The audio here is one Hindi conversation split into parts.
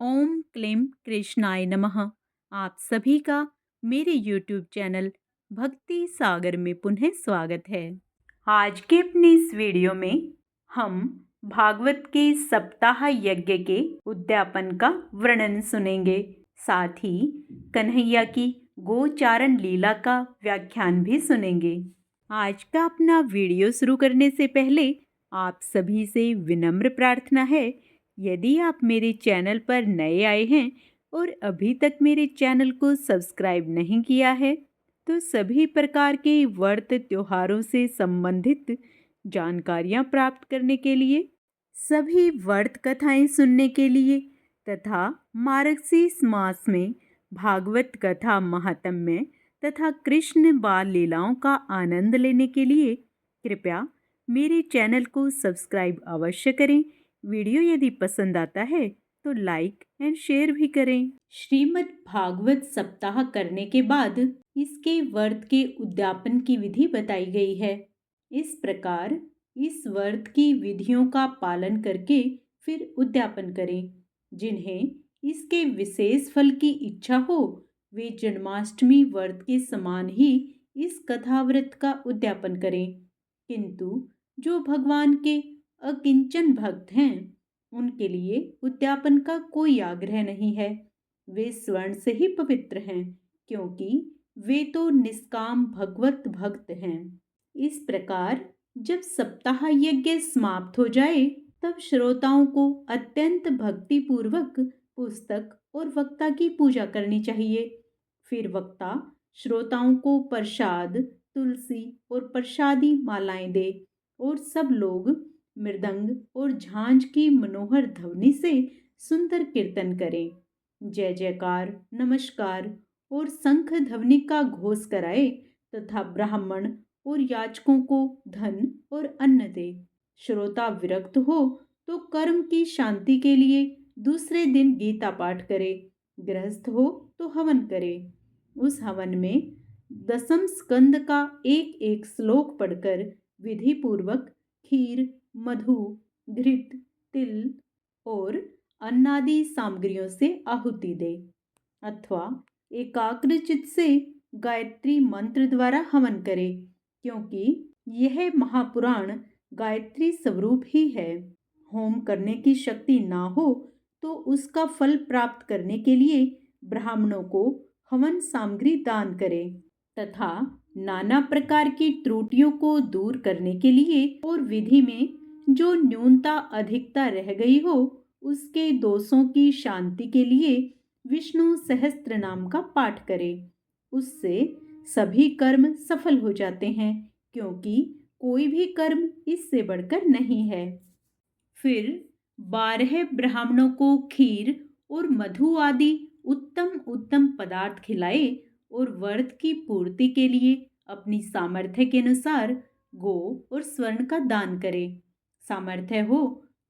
ओम क्लीम कृष्णाय नमः। आप सभी का मेरे YouTube चैनल भक्ति सागर में पुनः स्वागत है। आज के अपने इस वीडियो में हम भागवत के सप्ताह यज्ञ के उद्यापन का वर्णन सुनेंगे। साथ ही कन्हैया की गोचारण लीला का व्याख्यान भी सुनेंगे। आज का अपना वीडियो शुरू करने से पहले आप सभी से विनम्र प्रार्थना है, यदि आप मेरे चैनल पर नए आए हैं और अभी तक मेरे चैनल को सब्सक्राइब नहीं किया है, तो सभी प्रकार के व्रत त्योहारों से संबंधित जानकारियां प्राप्त करने के लिए, सभी व्रत कथाएं सुनने के लिए तथा मार्गशीर्ष मास में भागवत कथा महात्म्य तथा कृष्ण बाल लीलाओं का आनंद लेने के लिए कृपया मेरे चैनल को सब्सक्राइब अवश्य करें। वीडियो यदि पसंद आता है तो लाइक एंड शेयर भी करें। श्रीमद् भागवत सप्ताह करने के बाद इसके व्रत के उद्यापन की विधि बताई गई है। इस प्रकार इस व्रत की विधियों का पालन करके फिर उद्यापन करें। जिन्हें इसके विशेष फल की इच्छा हो, वे जन्माष्टमी व्रत के समान ही इस कथाव्रत का उद्यापन करें। किंतु जो भगवान के अकिंचन भक्त हैं, उनके लिए उद्यापन का कोई आग्रह नहीं है। वे स्वर्ण से ही पवित्र हैं, क्योंकि वे तो निष्काम भगवत भक्त हैं। इस प्रकार जब सप्ताह यज्ञ समाप्त हो जाए, तब श्रोताओं को अत्यंत भक्ति पूर्वक पुस्तक और वक्ता की पूजा करनी चाहिए। फिर वक्ता श्रोताओं को प्रसाद, तुलसी और प्रसादी मालाएं दे और सब लोग मृदंग और झांझ की मनोहर ध्वनि से सुंदर कीर्तन करें। जय जयकार, नमस्कार और शंख ध्वनि का घोष कराए तथा ब्राह्मण और याचकों को धन और अन्न दे। श्रोता विरक्त हो तो कर्म की शांति के लिए दूसरे दिन गीता पाठ करे। गृहस्थ हो तो हवन करे। उस हवन में दसम स्कंद का एक एक श्लोक पढ़कर विधि पूर्वक खीर, मधु, घृत, तिल और अन्नादि सामग्रियों से आहुति दे अथवा एकाग्रचित्त से गायत्री मंत्र द्वारा हवन करे, क्योंकि यह महापुराण गायत्री स्वरूप ही है। होम करने की शक्ति ना हो तो उसका फल प्राप्त करने के लिए ब्राह्मणों को हवन सामग्री दान करे तथा नाना प्रकार की त्रुटियों को दूर करने के लिए और विधि में जो न्यूनता अधिकता रह गई हो, उसके दोषों की शांति के लिए विष्णु सहस्त्र नाम का पाठ करे। उससे सभी कर्म सफल हो जाते हैं, क्योंकि कोई भी कर्म इससे बढ़कर नहीं है। फिर 12 ब्राह्मणों को खीर और मधु आदि उत्तम उत्तम पदार्थ खिलाए और व्रत की पूर्ति के लिए अपनी सामर्थ्य के अनुसार गो और स्वर्ण का दान करे। सामर्थ्य हो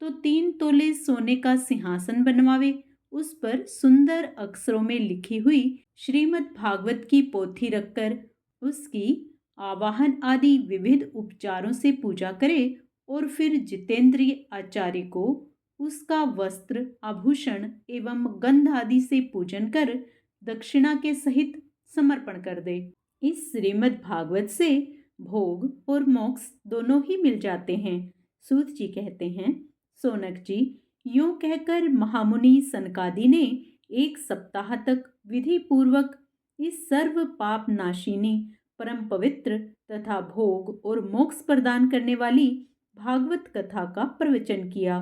तो 3 तोले सोने का सिंहासन बनवावे, उस पर सुंदर अक्षरों में लिखी हुई श्रीमद् भागवत की पोथी रखकर उसकी आवाहन आदि विविध उपचारों से पूजा करे और फिर जितेंद्रिय आचार्य को उसका वस्त्र, आभूषण एवं गंध आदि से पूजन कर दक्षिणा के सहित समर्पण कर दे। इस श्रीमद् भागवत से भोग और मोक्ष दोनों ही मिल जाते हैं। सूत जी कहते हैं, सोनक जी, यूं कहकर महामुनि सनकादि ने 1 सप्ताह तक विधि पूर्वक इस सर्व पाप नाशिनी, परम पवित्र तथा भोग और मोक्ष प्रदान करने वाली भागवत कथा का प्रवचन किया।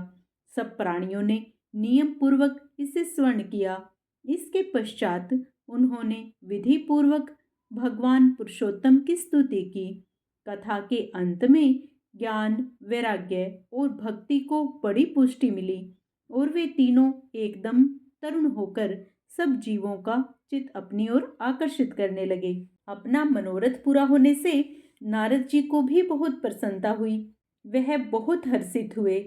सब प्राणियों ने नियम पूर्वक इसे स्वर्ण किया। इसके पश्चात उन्होंने विधि पूर्वक भगवान पुरुषोत्तम की स्तुति की। कथा के अंत में ज्ञान, वैराग्य और भक्ति को बड़ी पुष्टि मिली और वे तीनों एकदम तरुण होकर सब जीवों का चित्त अपनी ओर आकर्षित करने लगे। अपना मनोरथ पूरा होने से नारद जी को भी बहुत प्रसन्नता हुई। वह बहुत हर्षित हुए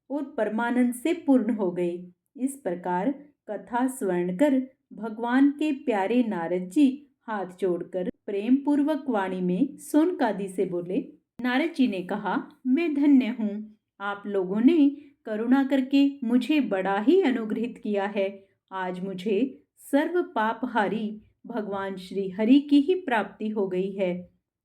और परमानंद से पूर्ण हो गए। इस प्रकार कथा स्वर्ण कर भगवान के प्यारे नारद जी हाथ जोड़कर प्रेम पूर्वक वाणी में सोनकादि से बोले। नारद जी ने कहा, मैं धन्य हूँ, आप लोगों ने करुणा करके मुझे बड़ा ही अनुग्रहित किया है आज मुझे सर्व पापहारी भगवान श्री हरि की ही प्राप्ति हो गई है।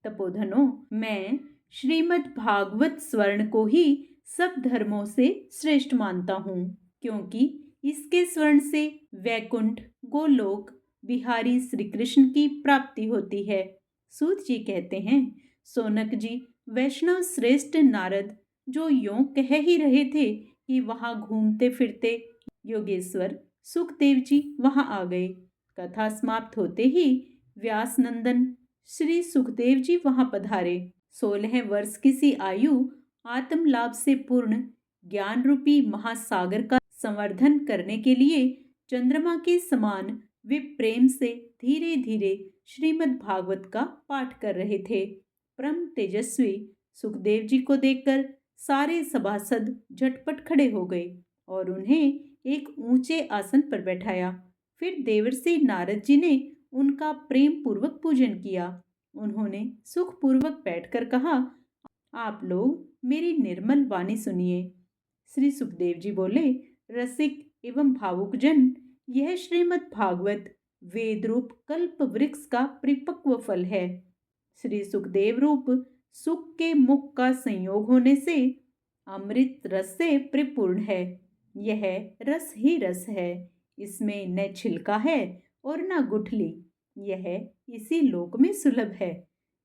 तपोधनो, मैं श्रीमद् भागवत स्वर्ण को ही सब धर्मों से श्रेष्ठ मानता हूँ, क्योंकि इसके स्वर्ण से वैकुंठ, गोलोक, बिहारी श्री कृष्ण की प्राप्ति होती है। सूत जी कहते हैं, सोनक जी, वैष्णव श्रेष्ठ नारद जो यों कह ही रहे थे कि वहां घूमते फिरते योगेश्वर सुखदेव जी वहां आ गए। कथा समाप्त होते ही व्यास नंदन श्री सुखदेव जी वहां पधारे। 16 वर्ष की सी आयु आत्म लाभ से पूर्ण ज्ञान रूपी महासागर का संवर्धन करने के लिए चंद्रमा के समान वे प्रेम से धीरे धीरे श्रीमद् भागवत का पाठ कर रहे थे। परम तेजस्वी सुखदेव जी को देखकर सारे सभासद झटपट खड़े हो गए और उन्हें एक ऊंचे आसन पर बैठाया। फिर देवर्षि नारद जी ने उनका प्रेम पूर्वक पूजन किया। उन्होंने सुखपूर्वक बैठकर कहा, आप लोग मेरी निर्मल वाणी सुनिए। श्री सुखदेव जी बोले, रसिक एवं भावुक जन, यह श्रीमद् भागवत वेद रूप कल्प वृक्ष का परिपक्व फल है। श्री सुखदेव रूप सुख के मुख का संयोग होने से अमृत रस से परिपूर्ण है। यह रस ही रस है, इसमें न छिलका है और न गुठली। यह इसी लोक में सुलभ है।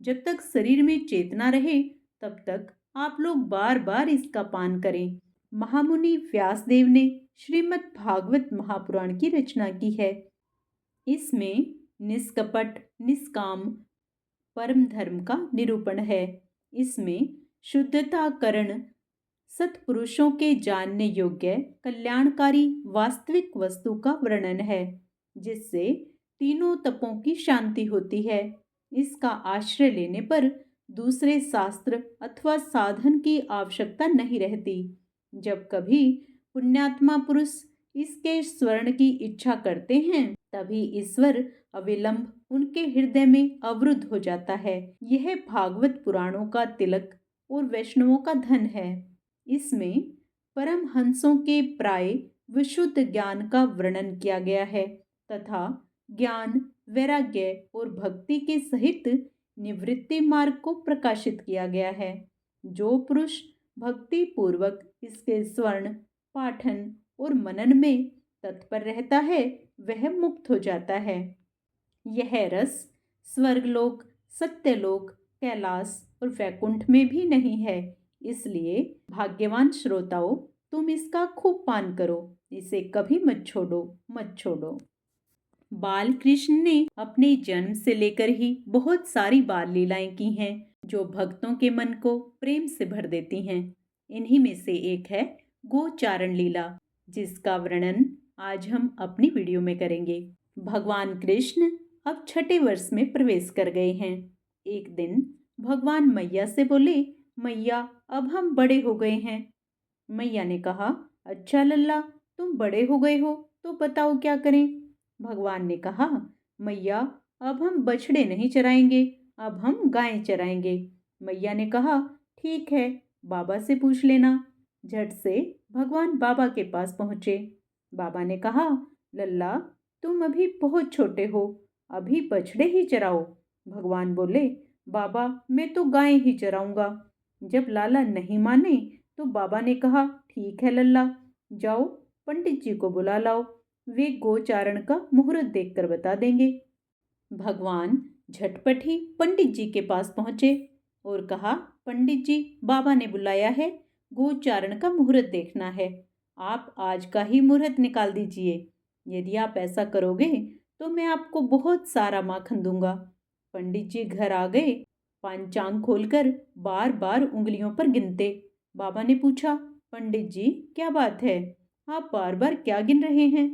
जब तक शरीर में चेतना रहे तब तक आप लोग बार बार इसका पान करें। महामुनि व्यासदेव ने श्रीमद् भागवत महापुराण की रचना की है। इसमें निष्कपट निष्काम परम धर्म का निरूपण है। इसमें शुद्धता करण सत्पुरुषों के जानने योग्य कल्याणकारी वास्तविक वस्तु का वर्णन है, जिससे तीनों तपों की शांति होती है। इसका आश्रय लेने पर दूसरे शास्त्र अथवा साधन की आवश्यकता नहीं रहती। जब कभी पुण्यात्मा पुरुष इसके स्वर्ण की इच्छा करते हैं, तभी ईश्वर अविलंब उनके हृदय में अवरुद्ध हो जाता है। यह भागवत पुराणों का तिलक और वैष्णवों का धन है। इसमें परमहंसों के प्राय विशुद्ध ज्ञान का वर्णन किया गया है तथा ज्ञान, वैराग्य और भक्ति के सहित निवृत्ति मार्ग को प्रकाशित किया गया है। जो पुरुष भक्ति पूर्वक इसके स्वर्ण पाठन और मनन में तत्पर रहता है, वह मुक्त हो जाता है। यह रस स्वर्गलोक, सत्यलोक, कैलाश और वैकुंठ में भी नहीं है। इसलिए भाग्यवान श्रोताओं, तुम इसका खूब पान करो, इसे कभी मत छोड़ो, मत छोड़ो। बाल कृष्ण ने अपने जन्म से लेकर ही बहुत सारी बाल लीलाएं की हैं, जो भक्तों के मन को प्रेम से भर देती हैं। इन्हीं में से एक है गोचारण लीला, जिसका वर्णन आज हम अपनी वीडियो में करेंगे। भगवान कृष्ण अब छठे वर्ष में प्रवेश कर गए हैं। एक दिन भगवान मैया से बोले, मैया अब हम बड़े हो गए हैं। मैया ने कहा, अच्छा लल्ला, तुम बड़े हो गए हो तो बताओ क्या करें। भगवान ने कहा, मैया अब हम बछड़े नहीं चराएंगे, अब हम गायें चराएंगे। मैया ने कहा, ठीक है, बाबा से पूछ लेना। झट से भगवान बाबा के पास पहुँचे। बाबा ने कहा, लल्ला तुम अभी बहुत छोटे हो, अभी बछड़े ही चराओ। भगवान बोले, बाबा मैं तो गायें ही चराऊंगा। जब लाला नहीं माने तो बाबा ने कहा, ठीक है लल्ला, जाओ पंडित जी को बुला लाओ, वे गोचारण का मुहूर्त देखकर बता देंगे। भगवान झटपट ही पंडित जी के पास पहुंचे और कहा, पंडित जी, बाबा ने बुलाया है, गोचारण का मुहूर्त देखना है, आप आज का ही मुहूर्त निकाल दीजिए। यदि आप ऐसा करोगे तो मैं आपको बहुत सारा माखन दूंगा। पंडित जी घर आ गए, पंचांग खोलकर बार बार उंगलियों पर गिनते। बाबा ने पूछा, पंडित जी क्या बात है, आप बार बार क्या गिन रहे हैं।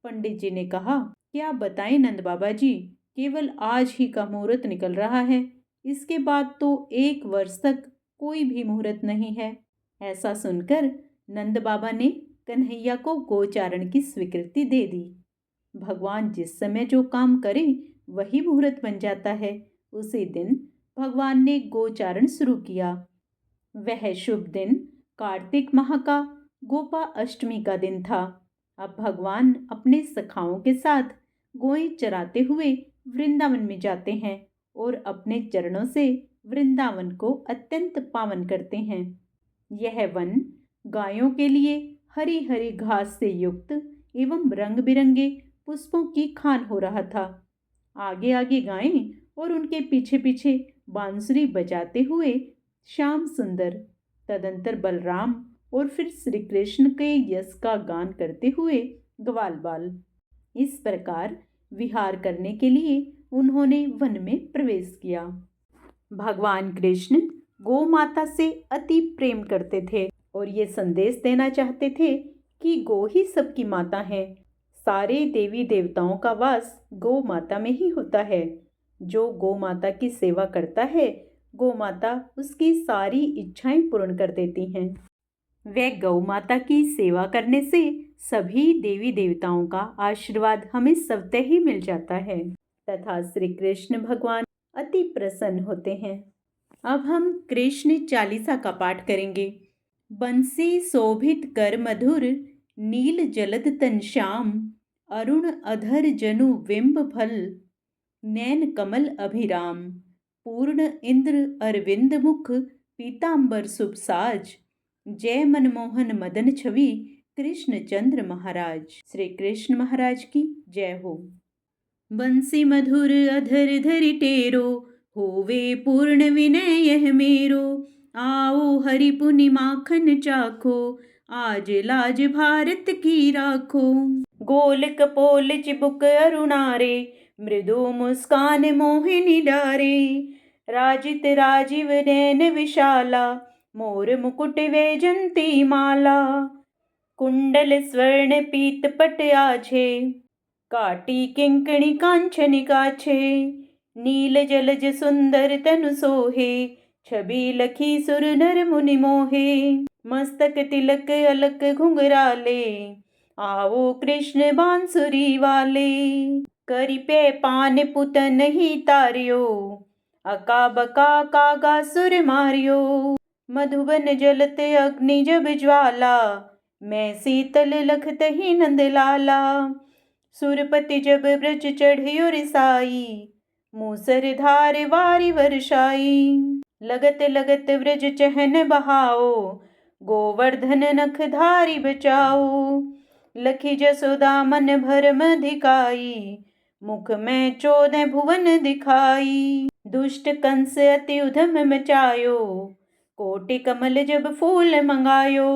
पंडित जी ने कहा, क्या बताएं नंद बाबा जी, केवल आज ही का मुहूर्त निकल रहा है, इसके बाद तो 1 वर्ष तक कोई भी मुहूर्त नहीं है। ऐसा सुनकर नंद बाबा ने कन्हैया को गोचारण की स्वीकृति दे दी। भगवान जिस समय जो काम करें वही मुहूर्त बन जाता है। उसी दिन भगवान ने गोचारण शुरू किया। वह शुभ दिन कार्तिक माह का गोपा अष्टमी का दिन था। अब भगवान अपने सखाओं के साथ गोएं चराते हुए वृंदावन में जाते हैं और अपने चरणों से वृंदावन को अत्यंत पावन करते हैं। यह वन गायों के लिए हरी हरी घास से युक्त एवं रंग बिरंगे पुष्पों की खान हो रहा था। आगे आगे गायें और उनके पीछे पीछे बांसुरी बजाते हुए श्याम सुंदर, तदंतर बलराम और फिर श्री कृष्ण के यश का गान करते हुए ग्वाल बाल। इस प्रकार विहार करने के लिए उन्होंने वन में प्रवेश किया। भगवान कृष्ण गौ माता से अति प्रेम करते थे और ये संदेश देना चाहते थे कि गौ ही सबकी माता है। सारे देवी देवताओं का वास गौ माता में ही होता है। जो गौ माता की सेवा करता है, गौ माता उसकी सारी इच्छाएं पूर्ण कर देती हैं। वे गौ माता की सेवा करने से सभी देवी देवताओं का आशीर्वाद हमें स्वतः ही मिल जाता है तथा श्री कृष्ण भगवान अति प्रसन्न होते हैं। अब हम कृष्ण चालीसा का पाठ करेंगे। बंसी शोभित कर मधुर, नील जलद तन श्याम, अरुण अधर जनु बिंब फल, नैन कमल अभिराम, पूर्ण इंद्र अरविंद मुख, पीतांबर शुभ साज, जय मनमोहन मदन छवि, कृष्ण चंद्र महाराज। श्री कृष्ण महाराज की जय हो। बंसी मधुर अधर धरि टेरो, होवे पूर्ण विनय यह मेरो, आओ हरि पुनि माखन चाखो, आज लाज भारत की राखो। गोल कपोल चिबुक अरुणारे, मृदु मुस्कान मोहिनी डारे, राजित राजीव नैन विशाला, मोर मुकुट वैजंती माला, कुंडल स्वर्ण पीत पट आछे, काटी किंकणी कांचन काछे, नील जलज सुंदर तनु सोहे, छवि लखी सुर नर मुनि मोहे, मस्तक तिलक अलक घुंघराले, आओ कृष्ण बांसुरी वाले, करिपे पान पुतन ही तारियो, अका बका कागा सुर मारियो, मधुबन जलत अग्नि जब ज्वाला, मैं शीतल लखत ही नंद लाला, सुरपति जब ब्रज चढ़ियो रिसाई, मूसर धार वारी वर्षाई, लगत लगत ब्रज चहन बहाओ, गोवर्धन नख धारी बचाओ, लखी जसोदा मन भरम धिकाई, मुख में 14 भुवन दिखाई, दुष्ट कंस अति उधम मचायो, कोटि कमल जब फूल मंगायो,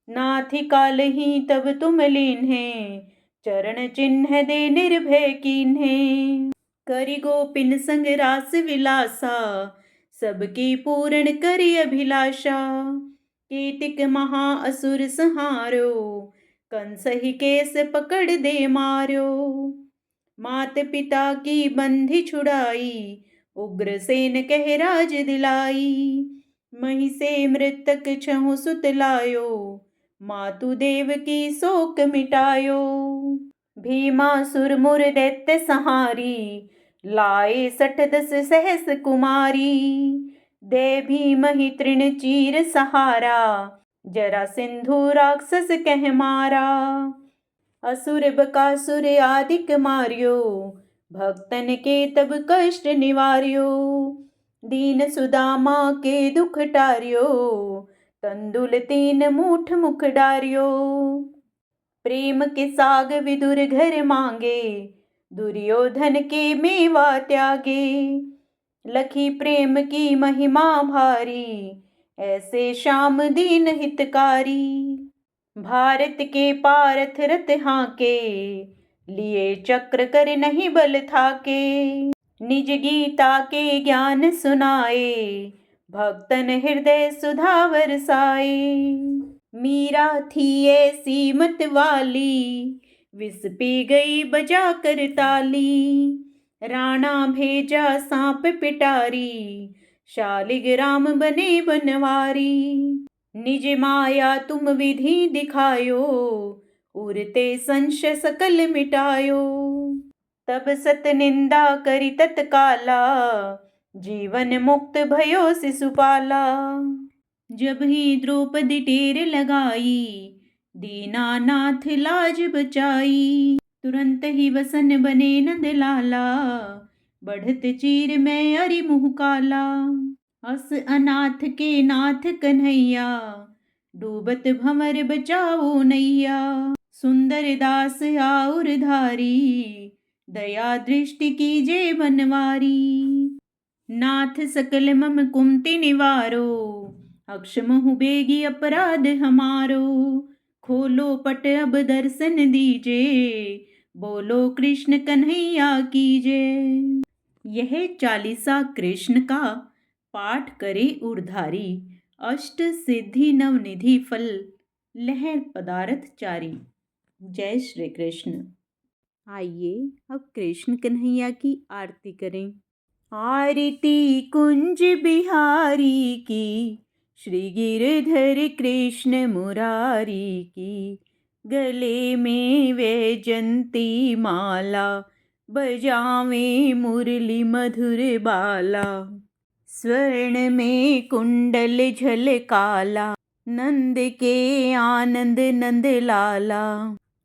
नाथी काल ही तब तुम लीन्हे, चरण चिन्ह दे निर्भय कीन्हे, करि गोपिन संग रास विलासा, सबकी पूर्ण करि अभिलाषा, कीतिक महा असुर संहारो, कंस ही केस पकड़ दे मार्यो, मात पिता की बंधी छुड़ाई, उग्रसेन कह राज दिलाई, मही से मृतक छहु सुत लायो, मातु देव की शोक मिटायो, भीमासुर मुर दैत्य संहारी, लाए 60 सहस कुमारी, दे भीम ही तृण चीर सहारा, जरा सिंधु राक्षस कह मारा, असुर बकासुर आदिक मारियो, भक्तन के तब कष्ट निवार्यो, दीन सुदामा के दुख टारियो, तंदुल 3 मूठ मुख डारियो, प्रेम के साग विदुर घर मांगे, दुर्योधन के मेवा त्यागे, लखी प्रेम की महिमा भारी, ऐसे श्याम दीन हितकारी, भारत के पारथ रथ हाके, लिए चक्र कर नहीं बल थाके, निज गीता के ज्ञान सुनाए, भक्तन हृदय सुधा बरसाए, मीरा थी ऐसी मत वाली, विष पी गई बजा कर ताली, राणा भेजा सांप पिटारी, शालिग्राम बने बनवारी, निज माया तुम विधि दिखायो, उरते संशय सकल मिटायो, तब सत निंदा करी तत्काला, जीवन मुक्त भयो शिशुपाला, जब ही द्रौपदी टेर लगाई, दीनानाथ लाज बचाई। तुरंत ही वसन बने नंद लाला, बढ़त चीर में अरि मुँह काला। अस अनाथ के नाथ कन्हैया, डूबत भंवर बचाओ नैया। सुंदर दास आउर धारी, दया दृष्टि कीजे बनवारी। नाथ सकल मम कुमति निवारो, अक्षमहु बेगी अपराध हमारो। खोलो पट अब दर्शन दीजे, बोलो कृष्ण कन्हैया कीजे। यह चालीसा कृष्ण का पाठ करे उर्धारी, अष्ट सिद्धि नवनिधि फल, लह पदारथ चारी। जय श्री कृष्ण। आइए अब कृष्ण कन्हैया की आरती करें। आरती कुंज बिहारी की, श्री गिरधर कृष्ण मुरारी की। गले में वैजंती माला, बजावे मुरली मधुर बाला। स्वर्ण में कुंडल झलकाला, नंद के आनंद नंद लाला।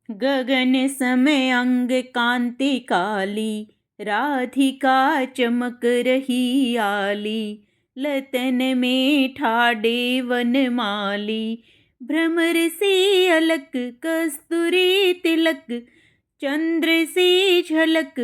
गगन समय अंग कांति काली, राधिका चमक रही आली। लतन में ठाडे वनमाली, भ्रमर सी अलक कस्तूरी तिलक। चंद्र सी झलक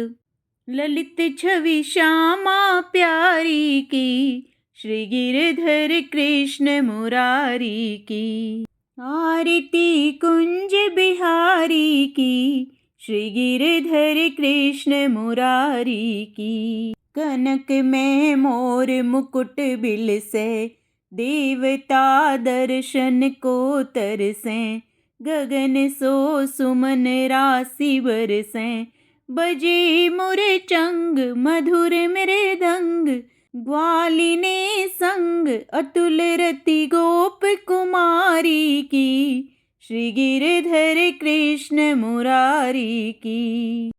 ललित छवि श्यामा प्यारी की, श्री गिरधर कृष्ण मुरारी की। आरती कुंज बिहारी की, श्री गिरधर कृष्ण मुरारी की। कनक में मोर मुकुट बिलसे, देवता दर्शन को तरसे। गगन सो सुमन राशि बरसे, बजे मुरे चंग मधुर मृदंग। ग्वालिनी संग अतुल रति गोप कुमारी की, श्री गिरधर कृष्ण मुरारी की।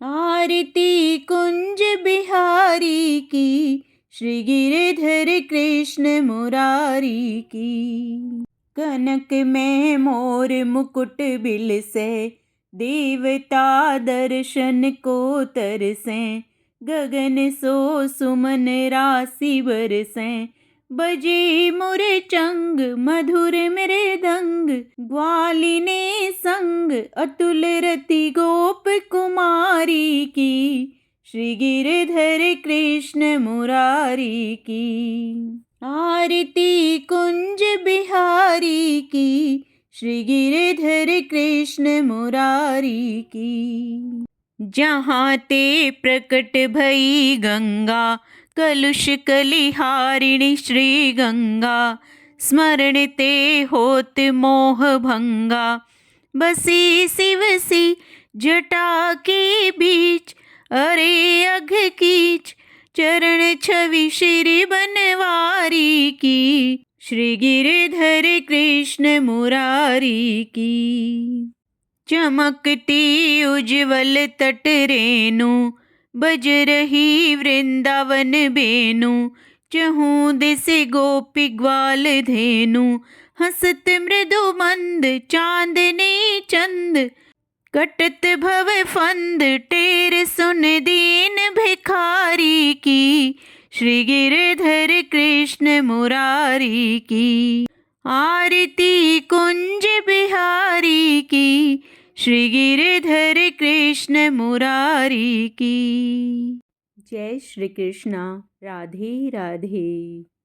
आरती कुंज बिहारी की, श्री गिरधर कृष्ण मुरारी की। कनक में मोर मुकुट बिलसे, देवता दर्शन को तरसे। गगन सो सुमन राशि बरसे, बजे मुरे चंग मधुर मृदंग। ग्वालिनी संग अतुल रति गोप कुमारी की, श्री गिरधर कृष्ण मुरारी की। आरती कुंज बिहारी की, श्री गिरधर कृष्ण मुरारी की। जहाँ ते प्रकट भई गंगा, कलुष कलिहारिणी श्री गंगा। स्मरण ते होत मोह भंगा, बसी शिव सी जटा के बीच। अरे अघ कीच चरण छवि श्री बनवारी की, श्री गिरधर कृष्ण मुरारी की। चमकती उज्ज्वल तट रेणु, बज रही वृंदावन बेनु। चहूँ दिस गोपी ग्वाल धेनु, हंसत मृदु मंद चांदनी चंद। कटत भव फंद टेर सुन दीन भिखारी की, श्री गिरधर कृष्ण मुरारी की। आरती कुंज बिहारी की, श्री गिरधर कृष्ण मुरारी की। जय श्री कृष्णा। राधे राधे।